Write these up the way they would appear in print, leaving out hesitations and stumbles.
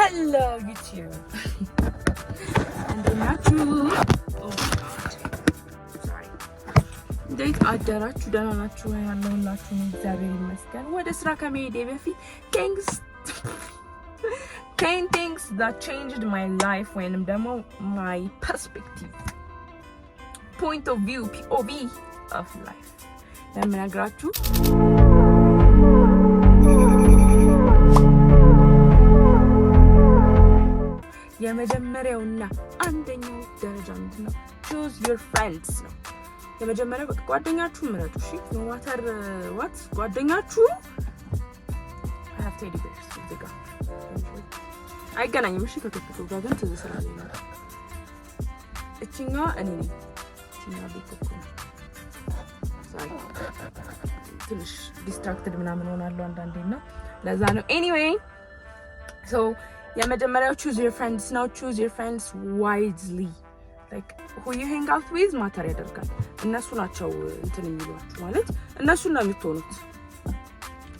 Hello YouTube. And sorry. እንዴት አደራችሁ? ደህና ናችሁ? ያለሁላችሁ እግዚአብሔር ይመስገን። ወደ ስራ ከመሄዴ በፊት things that changed my life when ደግሞ my perspective, point of view, POV of life ለምነግራችሁ የመጀመሪያውና አንደኛው ደረጃ ምንድነው? choose your friends ነው። የመጀመሪያው በቃ ጓደኛችሁ ምረጡ። እሺ no matter what ጓደኛችሁ have teddy bears እዚጋ አይገናኝም። እሺ ከቶፒኩ ጋር ግን ትዝ ስላለኝ ነው። እቺኛ እኔ ነኝ። እቺኛ ቤተኮ ትንሽ ዲስትራክትድ ምናምን ሆናለሁ አንዳንዴና ለዛ ነው። anyway so የመጀመሪያው choose your friends now. choose your friends wisely, like who you hang out with matter ያደርጋል። እነሱ ናቸው እንትን የሚሏችሁ ማለት እነሱ ነው የምትሆኑት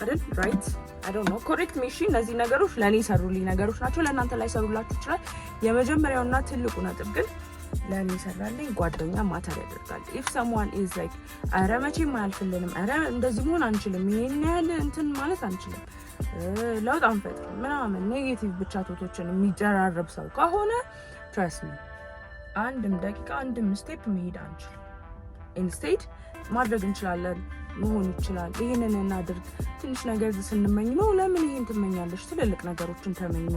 አይደል? right? I don't know, correct me. እሺ እነዚህ ነገሮች ለኔ ሰሩልኝ ነገሮች ናቸው፣ ለእናንተ ላይ ሰሩላችሁ ይችላል። የመጀመሪያውና ትልቁ ነጥብ ግን ለኔ ሰራልኝ ጓደኛ ማተር ያደርጋል። if someone is like አረ መቼም አያልፍልንም፣ አረ እንደዚህ መሆን አንችልም፣ ይሄን ያህል እንትን ማለት አንችልም፣ ለውጥ አንፈጥርም ምናምን ኔጌቲቭ ብቻ ቶቶችን የሚጨራረብ ሰው ከሆነ trust me አንድም ደቂቃ አንድም ስቴፕ መሄድ አንችልም። ኢንስቴድ ማድረግ እንችላለን፣ መሆን ይችላል። ይሄንን እናድርግ። ትንሽ ነገር ስንመኝ ነው ለምን ይሄን ትመኛለሽ? ትልልቅ ነገሮችን ተመኝ፣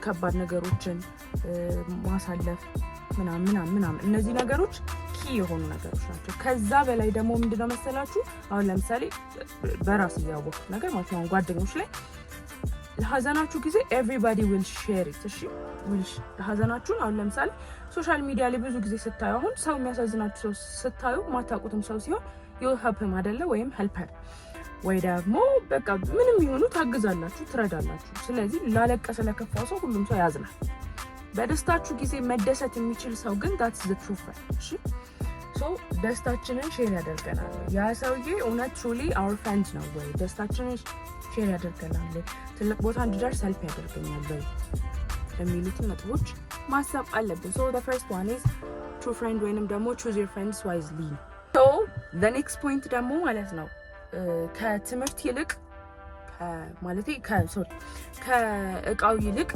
ከባድ ነገሮችን ማሳለፍ ምናምን እነዚህ ነገሮች ኪ የሆኑ ነገሮች ናቸው። ከዛ በላይ ደግሞ ምንድነው መሰላችሁ? አሁን ለምሳሌ በራስ ያወቁት ነገር ማለት ነው ጓደኞች ላይ ሀዘናችሁ ጊዜ everybody will share it። እሺ ሀዘናችሁን አሁን ለምሳሌ ሶሻል ሚዲያ ላይ ብዙ ጊዜ ስታዩ አሁን ሰው የሚያሳዝናችሁ ሰው ስታዩ ማታውቁትም ሰው ሲሆን you'll help him አይደለ? ወይም help her ወይ ደግሞ በቃ ምንም ይሁኑ ታግዛላችሁ፣ ትረዳላችሁ። ስለዚህ ላለቀሰ ለከፋው ሰው ሁሉም ሰው ያዝናል። በደስታችሁ ጊዜ መደሰት የሚችል ሰው ግን that's the true friend። እሺ so ደስታችንን ሼር ያደርገናል። ያ ሰውዬ እውነት truly our friend ነው ወይ? ደስታችንን ሼር ያደርገናል፣ ትልቅ ቦታ እንድደርስ help ያደርገኛል ወይ የሚሉትን ነጥቦች ማሰብ አለብን። so the first one is true friend ወይንም ደግሞ choose your friends wisely። so the next point ደግሞ ማለት ነው ከትምህርት ይልቅ ማለት ከእቃው ይልቅ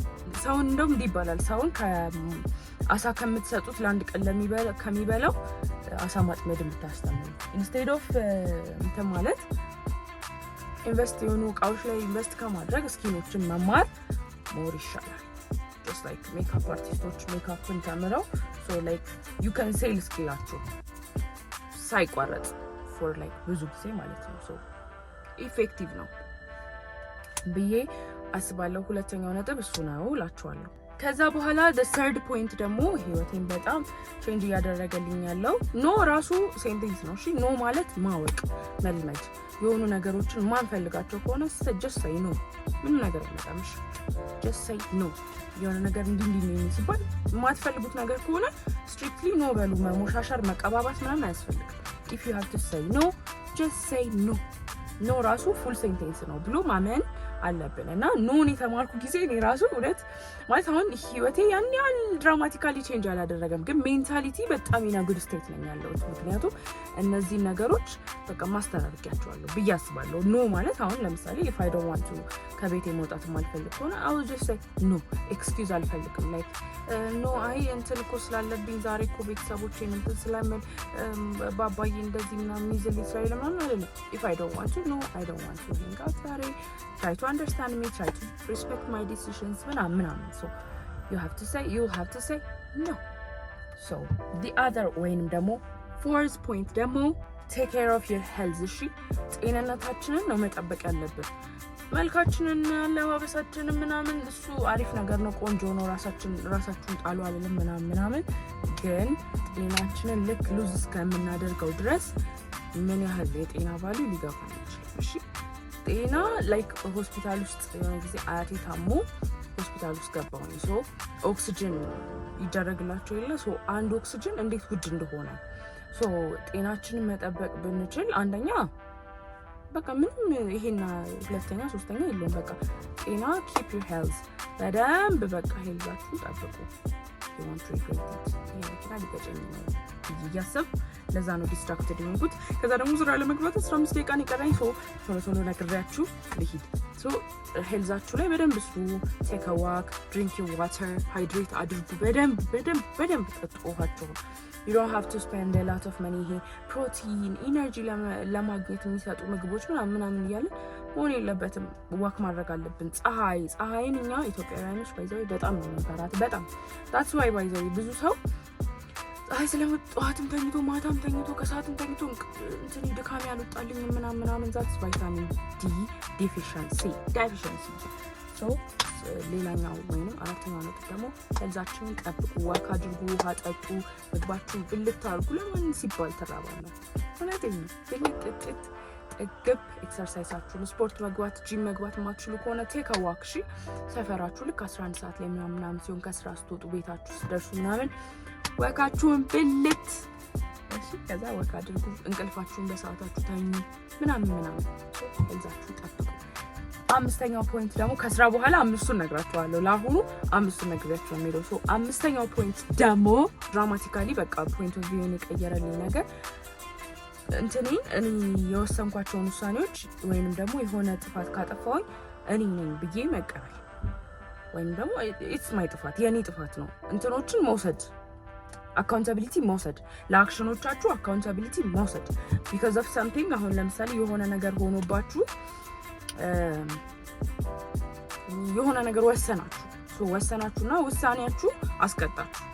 ሰውን እንደውም እንዲባላል ሰውን ከአሳ ከምትሰጡት ለአንድ ቀን ከሚበላው አሳ ማጥመድ የምታስተምሩ ኢንስቴድ ኦፍ እንትን ማለት ኢንቨስት የሆኑ እቃዎች ላይ ኢንቨስት ከማድረግ ስኪሎችን መማር ሞር ይሻላል። just like ሜካፕ አርቲስቶች ሜካፕን ተምረው so like you can sell ስኪላችሁ ሳይቋረጥ for like ብዙ ጊዜ ማለት ነው። so effective ነው ብዬ አስባለሁ። ሁለተኛው ነጥብ እሱ ነው እላችኋለሁ። ከዛ በኋላ the third point ደግሞ ህይወቴን በጣም ቼንጅ እያደረገልኝ ያለው ኖ ራሱ ሴንቴንስ ነው። እሺ ኖ ማለት ማወቅ መልመድ፣ የሆኑ ነገሮችን ማንፈልጋቸው ከሆነ just say no። ምን ነገር አይመጣም። እሺ just say no። የሆነ ነገር እንዲህ ነው ሲባል የማትፈልጉት ነገር ከሆነ strictly no በሉ። መሞሻሻር መቀባባት ምናምን አያስፈልግም። if you have to say no, just say no። ኖ ራሱ ፉል ሴንቴንስ ነው ብሎ ማመን አለብን። እና ኖን የተማርኩ ጊዜ እኔ ራሱ እውነት ማለት አሁን ህይወቴ ያን ያህል ድራማቲካሊ ቼንጅ አላደረገም፣ ግን ሜንታሊቲ በጣም ኢን ጉድ ስቴት ነኝ ያለሁት። ምክንያቱም እነዚህ ነገሮች በቃ ማስተራርቂያቸዋለሁ ብዬ አስባለሁ። ኖ ማለት አሁን ለምሳሌ if I don't want to ከቤቴ መውጣት የማልፈልግ ከሆነ I will just say no። ኤክስኪውዝ አልፈልግም። ላይክ ኖ አይ እንትን እኮ ስላለብኝ ዛሬ እኮ ቤተሰቦቼን እንትን ስለምን ባባዬ እንደዚህ ምናምን ይዝልኝ ስላለ ምናምን አይደለም። if I don't want to, no I don't want to hang out ዛሬ try to understand me, try to respect my decisions ምናምን so you'll have to say no። so the other ወይንም ደግሞ fourth point ደግሞ take care of your health። እሺ ጤንነታችንን ነው መጠበቅ ያለብን። መልካችንን አለባበሳችንን ምናምን እሱ አሪፍ ነገር ነው፣ ቆንጆ ነው፣ ራሳችሁን ጣሉ አልልም ምናምን ግን ጤናችንን ልክ ሉዝ እስከምናደርገው ድረስ ምን ያህል የጤና ቫልዩ ሊገባን ይችላል። እሺ ጤና ላይክ ሆስፒታል ውስጥ የሆነ ጊዜ አያቴ ታሞ ሆስፒታል ውስጥ ገባሁኝ። ሶ ኦክሲጅን ይደረግላቸው የለ ሶ አንድ ኦክሲጅን እንዴት ውድ እንደሆነ ሶ ጤናችንን መጠበቅ ብንችል አንደኛ በቃ ምንም ይሄና ሁለተኛ ሶስተኛ የለውም። በቃ ጤና keep your health በደንብ በቃ ሄልዛችሁ ጠብቁ። you want to regret it ይሄ ሊገጨኝ ነው እያሰብ ለዛ ነው ዲስትራክትድ የሆንኩት። ከዛ ደግሞ ስራ ለመግባት 15 ደቂቃ ነው የቀረኝ። ቶሎ ነግሬያችሁ ልሂድ። ሄልዛችሁ ላይ በደንብ ስሩ። ቴክ አ ዋክ፣ ድሪንክ ዩር ዋተር፣ ሃይድሬት አድርጉ። በደንብ ጠጡ ውሃችሁን። you don't have to spend a lot of money ይሄ ፕሮቲን ኢነርጂ ለማግኘት የሚሰጡ ምግቦች ምናምን እያለ መሆን የለበትም። ዋክ ማድረግ አለብን። ፀሐይን እኛ ኢትዮጵያውያኖች ባይዘው በጣም ነው የምንፈራት። በጣም that's why ባይዘው ብዙ ሰው ፀሐይ ስለመጣሁትም ተኝቶ ማታም ተኝቶ ከሰዓትም ተኝቶ እንትን ድካም ያልወጣልኝ ምናምን that's vitamin D deficiency so ሌላኛው ወይንም አራተኛው ነጥብ ደግሞ ሄልዛችሁን ጠብቁ። ዋክ አድርጉ፣ ውሃ ጠጡ፣ ምግባችሁን ብልት አድርጉ። ለምን ሲባል ተራባለሁ እውነቴን ነው። ብልት ጥግብ ኤክሰርሳይሳችሁን ስፖርት መግባት ጂም መግባት የማትችሉ ከሆነ ቴክ አ ዋክ። እሺ ሰፈራችሁ ልክ 11 ሰዓት ላይ ምናምን ሲሆን ከስራ ስትወጡ ቤታችሁ ስትደርሱ ምናምን ወካችሁን ብልት እሺ። ከዛ ወካ አድርጉ፣ እንቅልፋችሁን በሰዓታችሁ ተኙ ምናምን ሄልዛችሁን ጠብቁ። አምስተኛው ፖይንት ደግሞ ከስራ በኋላ አምስቱን ነግራችኋለሁ። ለአሁኑ አምስቱን ነግራችሁ የሚለው አምስተኛው ፖይንት ደግሞ ድራማቲካሊ በቃ ፖይንት ኦፍ ቪው የቀየረልኝ ነገር እኔ የወሰንኳቸውን ውሳኔዎች ወይንም ደግሞ የሆነ ጥፋት ካጠፋሁኝ እኔ ነኝ ብዬ መቀበል ወይንም ደግሞ ኢትስ ማይ ጥፋት የኔ ጥፋት ነው እንትኖችን መውሰድ አካውንታቢሊቲ መውሰድ ለአክሽኖቻችሁ አካውንታቢሊቲ መውሰድ because of something አሁን ለምሳሌ የሆነ ነገር ሆኖባችሁ የሆነ ነገር ወሰናችሁና ውሳኔያችሁ አስቀጣችሁ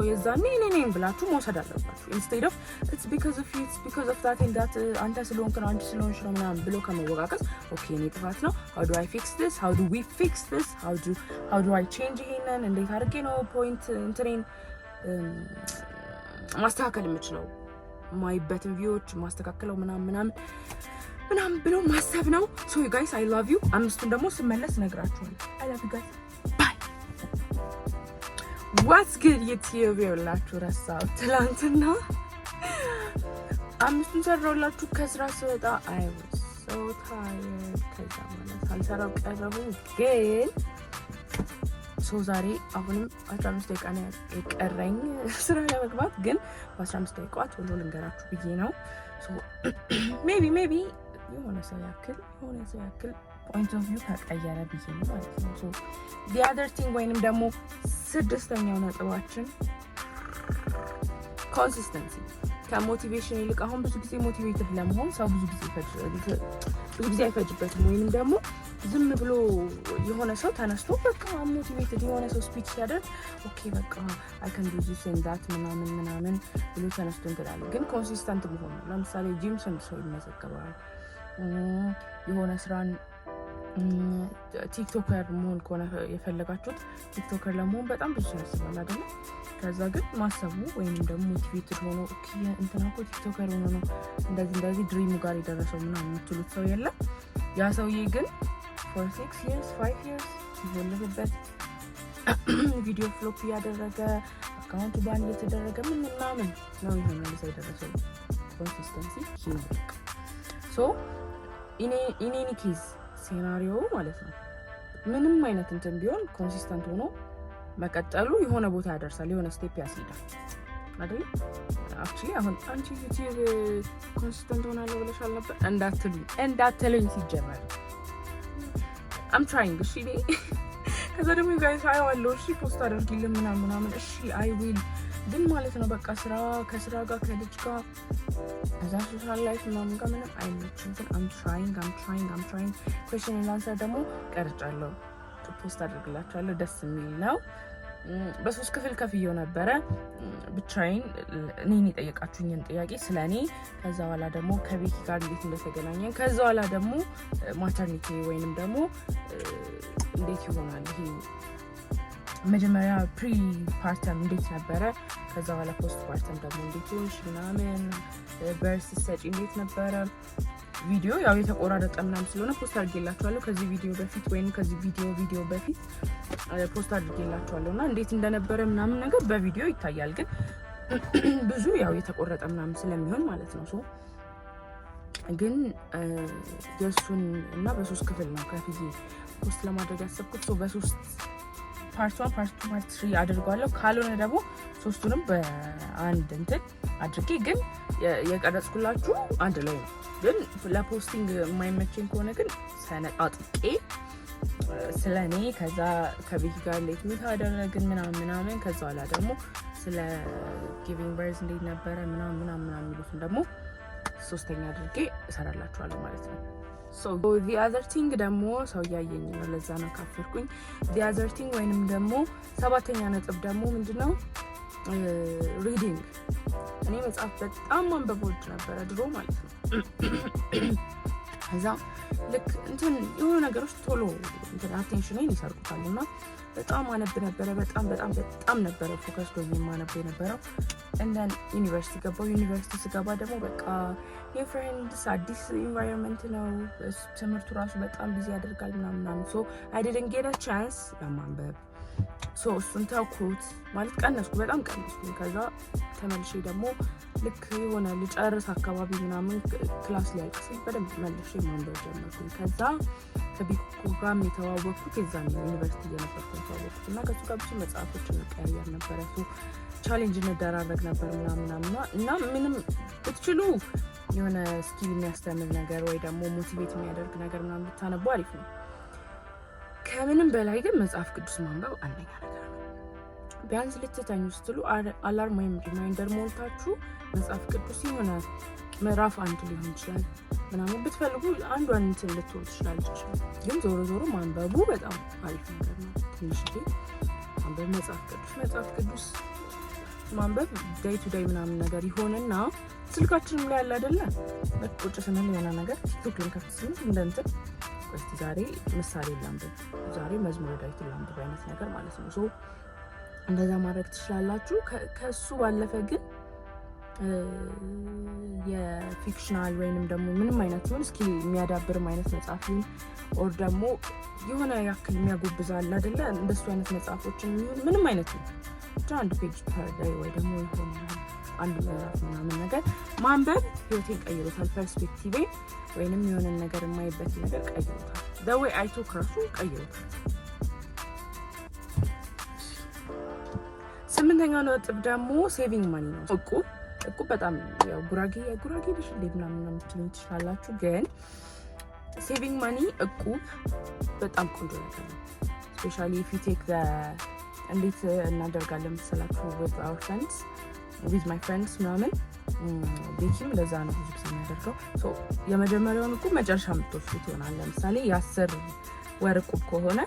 የዛኔ እኔ ብላችሁ መውሰድ አለባችሁ instead of it's because of you it's because of that and that አንተ ስለሆንክ ነው አንቺ ስለሆንሽ ነው ምናምን ብሎ ከመወቃቀስ ኦኬ እኔ ጥፋት ነው how do I fix this how do we fix this how do I change ይሄንን እንዴት አድርጌ ነው ፖይንት እንትሬን ማስተካከል የምችለው ማይበትን ቪዎች ማስተካከለው ምናምን ብሎ ማሰብ ነው። so you guys I love you። አምስቱን ደግሞ ስመለስ ነግራችኋለሁ። I love you guys bye what's good YouTube ይላችሁ ረሳው ትላንትና አምስቱን ሰራውላችሁ ከስራ ስወጣ I was so tired ከዛ ማለት አልሰራው ቀረሁ ግን ዛሬ አሁንም 15 ደቂቃ ነው የቀረኝ ስራ ለመግባት ግን በ15 ደቂቃ ቶሎ ልንገራችሁ ብዬ ነው maybe የሆነ ሰው ያክል point of view ተቀየረ ብዬ ነው ማለት ነው the other thing ወይንም ደግሞ ስድስተኛው ነጥባችን consistency ከሞቲቬሽን ይልቅ አሁን ብዙ ጊዜ ሞቲቬትድ ለመሆን ሰው ብዙ ጊዜ አይፈጅበትም ወይንም ደግሞ ዝም ብሎ የሆነ ሰው ተነስቶ በቃ ሞቲቬትድ የሆነ ሰው ስፒች ሲያደርግ ኦኬ በቃ I can do this and that ምናምን ብሎ ተነስቶ እንትላለ ግን ኮንሲስተንት መሆን ነው። ለምሳሌ ጂም ሰው ይመዘገባል የሆነ ስራን ቲክቶከር መሆን ከሆነ የፈለጋችሁት ቲክቶከር ለመሆን በጣም ብዙ ያስባል አይደል? ከዛ ግን ማሰቡ ወይንም ደግሞ ሞቲቬትድ ሆኖ ኦኬ እንትና እኮ ቲክቶከር ሆኖ ነው እንደዚህ ድሪሙ ጋር የደረሰው ምናምን የምትሉት ሰው የለም። ያ ሰውዬ ግን for 6 years 5 years ይወለበት ቪዲዮ ፍሎፕ ያደረገ አካውንቱ ባን እየተደረገ ምናምን ነው ይሄንን ሰው የደረሰው ኮንሲስተንሲ ነው። so in any case ሴናሪዮ ማለት ነው ምንም አይነት እንትን ቢሆን ኮንሲስተንት ሆኖ መቀጠሉ የሆነ ቦታ ያደርሳል የሆነ ስቴፕ ያስይዳል አይደል? actually አሁን አንቺ ዩቲዩብ ኮንሲስተንት ሆናለሁ ብለሻል ነበር እንዳትሉኝ ሲጀመር I'm trying እሺ ከዛ ደግሞ guys አይዋለሁ እሺ ፖስት አድርጊልኝ ምናምን እሺ I will ግን ማለት ነው በቃ ከስራ ጋር ከልጅ ጋር እዛ ሶሻል ላይፍ ምናምን ጋር ምንም አይመችም ግን I'm trying question and answer ደግሞ ቀርጫለሁ ፖስት አድርግላችኋለሁ ደስ የሚል ነው። በሶስት ክፍል ከፍየው ነበረ ብቻዬን እኔን የጠየቃችሁኝን ጥያቄ ስለኔ ከዛ በኋላ ደግሞ ከቤኪ ጋር እንዴት እንደተገናኘን ከዛ በኋላ ደግሞ ማተርኒቲ ወይንም ደግሞ እንዴት ይሆናል ይሄ መጀመሪያ ፕሪ ፓርተም እንዴት ነበረ ከዛ በኋላ ፖስት ፓርተም ደግሞ እንዴት ሆንሽ ምናምን በርስ ሰጪ እንዴት ነበረ ቪዲዮ ያው የተቆራረጠ ምናምን ስለሆነ ፖስት አድርጌላችኋለሁ ከዚህ ቪዲዮ በፊት ወይንም ከዚህ ቪዲዮ በፊት ፖስት አድርጌላችኋለሁና እንዴት እንደነበረ ምናምን ነገር በቪዲዮ ይታያል ግን ብዙ ያው የተቆረጠ ምናምን ስለሚሆን ማለት ነው ግን የሱን እና በሶስት ክፍል ነው ከፍዬ ፖስት ለማድረግ ያሰብኩት በሶስት ፓርት 1 ፓርት 2 ፓርት 3 አድርጓለሁ። ካልሆነ ደግሞ ሶስቱንም በአንድ እንትን አድርጌ ግን የቀረጽኩላችሁ አንድ ላይ ነው። ግን ለፖስቲንግ የማይመቸኝ ከሆነ ግን ሰነጣጥቄ ስለኔ ከዛ ከቤኪ ጋር ሌት ሚት አደረግን ምናምን ከዛ በኋላ ደግሞ ስለ ጊቪንግ በርዝ እንዴት ነበረ ምናምን የሚሉትን ደግሞ ሶስተኛ አድርጌ እሰራላችኋለሁ ማለት ነው። so the other thing ደግሞ ሰው ያየኝ ነው ለዛ ነው ካፈርኩኝ። the other thing ወይንም ደግሞ ሰባተኛ ነጥብ ደግሞ ምንድነው ሪዲንግ። እኔ መጽሐፍ በጣም ማንበብ ወድ ነበር ድሮ ማለት ነው። ከዛ ልክ እንትን የሆነ ነገሮች ቶሎ እንትን አቴንሽኔን ይሰርቁታልና በጣም አነብ ነበረ። በጣም ነበረ ፎከስ ሆኜ ማነብ የነበረው። እንደን ዩኒቨርሲቲ ገባሁ። ዩኒቨርሲቲ ስገባ ደግሞ በቃ የፍሬንድስ አዲስ ኢንቫይሮንመንት ነው። ትምህርቱ ራሱ በጣም ቢዚ ያደርጋል ምናምን so I didn't get a chance ለማንበብ so እሱን ተውኩት ማለት በጣም ቀነስኩ። ከዛ ተመልሼ ደግሞ ልክ የሆነ ልጨርስ አካባቢ ምናምን ክላስ ላይ አልቀሰኝ በደንብ መልሼ ማንበብ ጀመርኩኝ። ከዛ ከቢኩ ጋር የተዋወቅኩት የዛን ዩኒቨርሲቲ የነበርኩ የተዋወቅኩት እና ከሱ ጋር ብዙ መጽሐፎችን እንቀያየር ነበረ። ቻሌንጅ እንደራረግ ነበር ምናምን እና ምንም ብትችሉ የሆነ ስኪል የሚያስተምር ነገር ወይ ደግሞ ሞቲቬት የሚያደርግ ነገር ምናምን ብታነቡ አሪፍ ነው። ከምንም በላይ ግን መጽሐፍ ቅዱስ ማንበብ አንደኛ ነገር ነው። ቢያንስ ልትተኙ ስትሉ አላርም ወይም ሪማይንደር ሞልታችሁ መጽሐፍ ቅዱስ የሆነ ምዕራፍ 1 ሊሆን ይችላል ምናምን ብትፈልጉ አንዷን እንትን ልትወል ትችላለች። ግን ዞሮ ማንበቡ በጣም አሪፍ ነገር ነው። ትንሽ ማንበብ መጽሐፍ ቅዱስ ማንበብ ዴይ ቱ ዴይ ምናምን ነገር ይሆንና ስልካችንም ላይ ያለ አይደለ ቁጭ ስንል የሆነ ነገር ቲክቶክ ልንከፍት ስንል እንደንትን እስቲ ዛሬ ምሳሌ ላንብብ፣ ዛሬ መዝሙረ ዳዊት ላንብብ አይነት ነገር ማለት ነው። ሶ እንደዛ ማድረግ ትችላላችሁ። ከሱ ባለፈ ግን የፊክሽናል ወይንም ደግሞ ምንም አይነት ሆነ ስኪል የሚያዳብር አይነት መጽሐፍ ኦር ደግሞ የሆነ ያክል የሚያጎብዛል አይደለ እንደሱ አይነት መጽሐፎችን ምንም አይነት ነው አንድ ፔጅ ፐር ዴይ ወይ ደግሞ ይሆን አንድ ምዕራፍ ምናምን ነገር ማንበብ ህይወቴን ቀይሮታል። ፐርስፔክቲቬ ወይንም የሆነ ነገር የማይበት ነገር ቀይሮታል። the way I took ራሱ ቀይሮታል። ስምንተኛው ነጥብ ደግሞ ሴቪንግ ማኒ ነው። እቁብ በጣም ያው ጉራጌ ልጅ ምናምን የምትሉኝ ትችላላችሁ። ግን ሴቪንግ ማኒ እቁብ በጣም ቆንጆ ነገር ነው። ስፔሻሊ if you take the እንዴት እናደርጋለን መሰላችሁ with our friends with my friends ምናምን ቤኪም ለዛ ነው ብዙ ጊዜ የሚያደርገው። ሶ የመጀመሪያውን እቁብ መጨረሻ የምትወስዱት ይሆናል። ለምሳሌ የ10 ወር እቁብ ከሆነ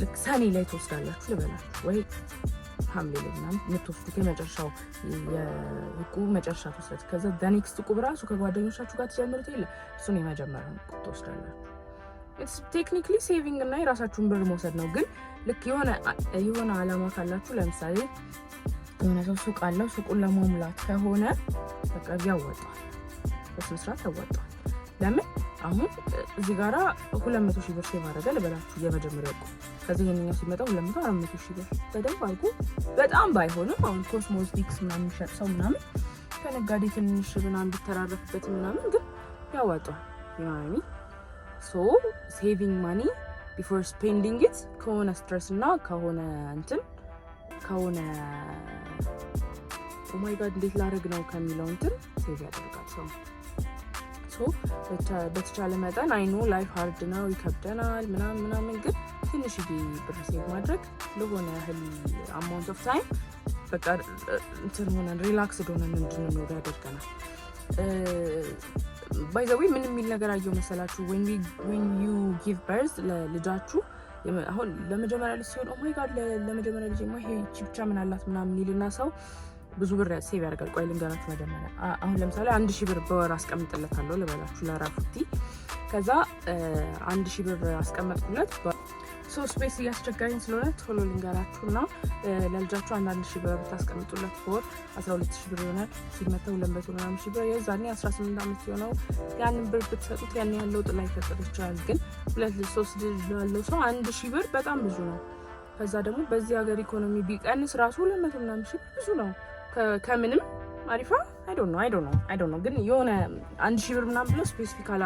ልክ ሰኔ ላይ ትወስዳላችሁ ልበላችሁ ወይ ሐምሌ ላይ ምናምን የምትወስዱት የመጨረሻው የእቁብ መጨረሻ ትወስዳላችሁ። ከዛ ኔክስት እቁብ ራሱ ከጓደኞቻችሁ ጋር ትጀምሩት የለ እሱን የመጀመሪያውን እቁብ ትወስዳላችሁ። ኢትስ ቴክኒካሊ ሴቪንግ እና የራሳችሁን ብር መውሰድ ነው። ግን ልክ የሆነ አላማ ካላችሁ ለምሳሌ የሆነ ሰው ሱቅ አለው ሱቁን ለማሙላት ከሆነ በቃ ያወጣል በስንት ያወጣል። ለምን አሁን እዚህ ጋራ 200,000 ብር ሴቭ አደረገ ልበላችሁ የመጀመሪያው እቁብ። ከዚህ የኛው ሲመጣ 200,000 ብር በደንብ አድርጎ በጣም ባይሆንም አሁን ኮስሞቲክስ ምናምን የሚሸጥ ሰው ምናምን ከነጋዴ ትንሽ ምናምን ቢተራረፍበት ምናምን ግን ያወጣል ያኒ so saving money before spending it ከሆነ ስትረስ እና ከሆነ እንትን ከሆነ oh my god እንዴት ላደርግ ነው ከሚለው እንትን ሴቭ ያደርጋል ሰው። so በተቻለ መጠን አይ ኖ ላይፍ ሃርድ ነው ይከብደናል ምናምን ግን ትንሽ ብር ሴቭ ማድረግ ለሆነ ያህል amount of time በቃ እንትን ሆነን ሪላክስድ ሆነን እንድንኖር ያደርገናል። by the way ምን የሚል ነገር አየው መሰላችሁ when you give birth ለልጃችሁ አሁን ለመጀመሪያ ልጅ ሲሆን oh my god ለመጀመሪያ ልጅ ይሄ ብቻ ምን አላት ምናምን ይልና ሰው ብዙ ብር ሴቭ ያደርጋል። ቆይ ልንገራችሁ መጀመሪያ አሁን ለምሳሌ 1,000 ብር በወር አስቀምጥለታለሁ ልበላችሁ ለራፉቲ። ከዛ 1,000 ብር አስቀመጥኩለት ሶ ስፔስ እያስቸገረኝ ስለሆነ ቶሎ ልንገራችሁና ለልጃችሁ 1,000 ብር ታስቀምጡለት በወር 12,000 ብር ይሆናል። ሲመታ 200,000 ብር የዛኔ 18 ዓመት የሆነው ያንን ብር ብትሰጡት ያን ያለው ጥላ ይፈጠር ይችላል። ግን 2-3 ልጅ ያለው ሰው 1,000 ብር በጣም ብዙ ነው። ከዛ ደግሞ በዚህ ሀገር ኢኮኖሚ ቢቀንስ ራሱ 200,000 ብዙ ነው። ከምንም አሪፋ I don't know ግን የሆነ 1,000 ብር ምናምን ብለው ስፔሲፊካል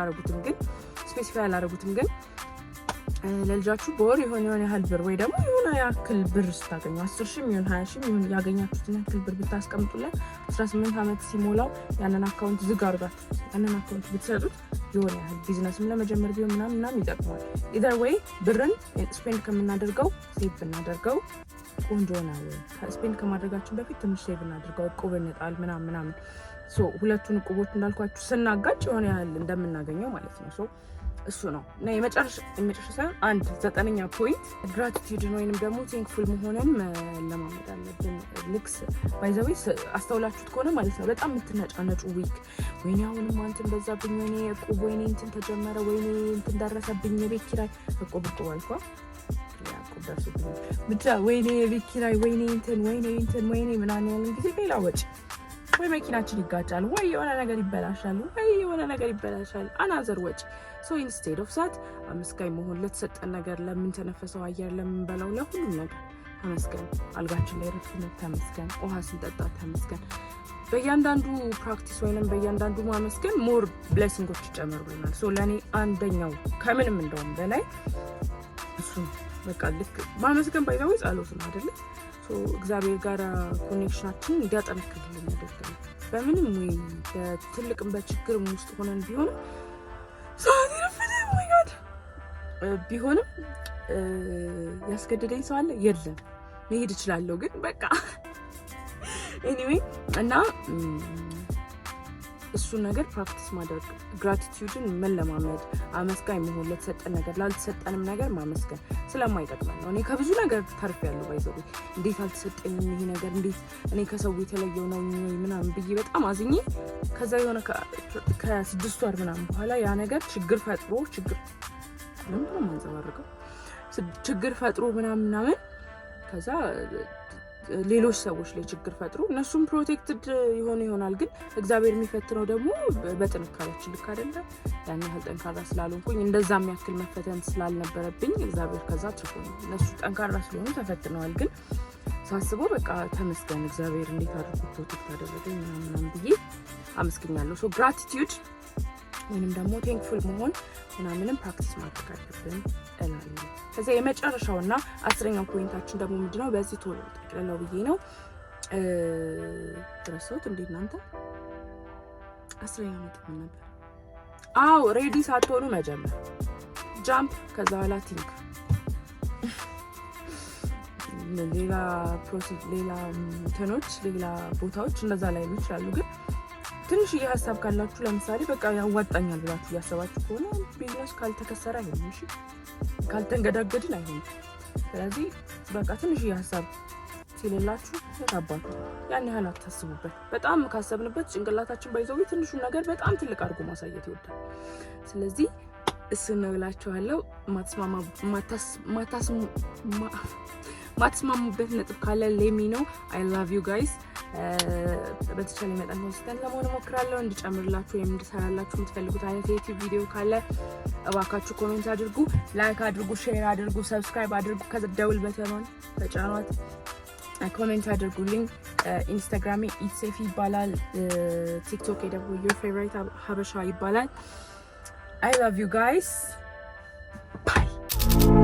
አላረጉትም ግን ለልጃችሁ በወር የሆነ ያህል ብር ወይ ደግሞ የሆነ ያክል ብር ስታገኙ 10,000 ይሁን 20,000 ይሁን ያገኛችሁትን ያክል ብር ብታስቀምጡለት 18 ዓመት ሲሞላው ያንን አካውንት ዝግ አድርጋችሁ ያንን አካውንት ብትሰጡት የሆነ ያህል ቢዝነስም ለመጀመር ቢሆን ምናምን ይጠቅማል። ኢዘር ዌይ ብርን ስፔንድ ከምናደርገው ሴቭ ብናደርገው ቆንጆ ነው። ስፔንድ ከማድረጋችን በፊት ትንሽ ሴቭ ብናደርገው እቁብ እንጣል ምናምን ሁለቱን እቁቦች እንዳልኳችሁ ስናጋጭ የሆነ ያህል እንደምናገኘው ማለት ነው። እሱ ነው እና የመጨረሻ ሳይሆን 9ኛ ፖይንት ግራቲቲዩድን ወይንም ደግሞ ቴንክፉል መሆንን ለማመድ አለብን። ልክስ ባይዘዌ አስተውላችሁት ከሆነ ማለት ነው በጣም የምትነጫነጩ ዊክ ወይኔ አሁንም እንትን በዛብኝ፣ ወይኔ እቁብ፣ ወይኔ እንትን ተጀመረ፣ ወይኔ እንትን ደረሰብኝ፣ የቤት ኪራይ እቁብ አልኳ ደርሶብኝ ብቻ ወይኔ የቤት ኪራይ፣ ወይኔ እንትን ምናምን ያለን ጊዜ ሌላ ወጪ ወይ መኪናችን ይጋጫል፣ ወይ የሆነ ነገር ይበላሻል፣ አናዘር ወጪ። ኢንስቴድ ኦፍ ዛት አመስጋኝ መሆን ለተሰጠን ነገር፣ ለምንተነፈሰው አየር፣ ለምንበላው፣ ለሁሉም ነገር ተመስገን። አልጋችን ላይ ረፍት ተመስገን፣ ውሃ ስንጠጣ ተመስገን። በእያንዳንዱ ፕራክቲስ ወይንም በእያንዳንዱ ማመስገን ሞር ብሌሲንጎች ይጨምሩልናል። ለእኔ አንደኛው ከምንም እንደውም በላይ እሱ በቃ ልክ ማመስገን ባይዛው ጸሎት ነው አይደለ? እግዚአብሔር ጋር ኮኔክሽናችን እንዲያጠነክርልን ያደርጋል። በምንም ወይ በትልቅም በችግርም ውስጥ ሆነን ቢሆንም ቢሆንም ያስገድደኝ ሰው አለ የለም፣ መሄድ እችላለሁ። ግን በቃ ኤኒዌይ እና እሱን ነገር ፕራክቲስ ማድረግ፣ ግራቲቲዩድን መለማመድ፣ አመስጋኝ መሆን፣ ለተሰጠን ነገር ላልተሰጠንም ነገር ማመስገን ስለማይጠቅመን ነው። እኔ ከብዙ ነገር ተርፌያለሁ። ባይዘው እንዴት አልተሰጠኝም ይሄ ነገር፣ እንዴት እኔ ከሰው የተለየው ነው ወይ ምናምን ብዬ በጣም አዝኜ ከዛ የሆነ ከ6 ወር ምናምን በኋላ ያ ነገር ችግር ፈጥሮ ምናምን ከዛ ሌሎች ሰዎች ላይ ችግር ፈጥሮ እነሱም ፕሮቴክትድ ይሆናል። ግን እግዚአብሔር የሚፈትነው ደግሞ በጥንካሬያችን ልክ አይደለም። ያን ያህል ጠንካራ ስላልሆንኩኝ እንደዛም ያክል መፈተን ስላልነበረብኝ እግዚአብሔር ከዛ ትርፎኝ እነሱ ጠንካራ ስለሆኑ ተፈትነዋል። ግን ሳስበው በቃ ተመስገን እግዚአብሔር እንዴት አድርጎ ፕሮቴክት አደረገኝ ምናምን ብዬ አመስግኛለሁ። ግራቲቲዩድ ወይንም ደግሞ ቴንክፉል መሆን ምናምንም ፕራክቲስ ማድረግ አለብን እላለሁ። ከዚያ የመጨረሻውና 10ኛው ፖይንታችን ደግሞ ምንድነው? በዚህ ቶሎ ጠቅልለው ብዬ ነው ረሳሁት። እንዴት እናንተ 10ኛው ነጥብ ነበር? አዎ ሬዲ ሳትሆኑ መጀመር ጃምፕ፣ ከዛ በኋላ ቲንክ። ሌላ ፕሮሲድ፣ ሌላ እንትኖች፣ ሌላ ቦታዎች እነዛ ላይ ነው ይችላሉ። ግን ትንሽዬ ሀሳብ ካላችሁ ለምሳሌ በቃ ያዋጣኛል ብላችሁ እያሰባችሁ ከሆነ ቢዝነስ ካልተከሰረ አይሆንም፣ እሺ ካልተንገዳገድን አይሆንም። ስለዚህ በቃ ትንሽዬ ሀሳብ ሲሌላችሁ ተጣባቱ ያን ያህል አታስቡበት። በጣም ካሰብንበት ጭንቅላታችን ባይዘው ትንሹን ነገር በጣም ትልቅ አድርጎ ማሳየት ይወዳል። ስለዚህ እሱን ነው እላችኋለሁ። ማትስማሙበት ነጥብ ካለ ሌሚ ነው። አይ ላቭ ዩ ጋይስ። በተቻለ መጠን ኮንሲስተንት ለመሆን እሞክራለሁ። እንድጨምርላችሁ ወይም እንድሰራላችሁ የምትፈልጉት አይነት የዩቲዩብ ቪዲዮ ካለ እባካችሁ ኮሜንት አድርጉ፣ ላይክ አድርጉ፣ ሼር አድርጉ፣ ሰብስክራይብ አድርጉ። ከደውል በተኗን ተጫኗት፣ ኮሜንት አድርጉልኝ። ኢንስታግራሜ ኢትሴፊ ይባላል። ቲክቶክ ደግሞ your favorite ሀበሻ ይባላል። I love you guys. Bye.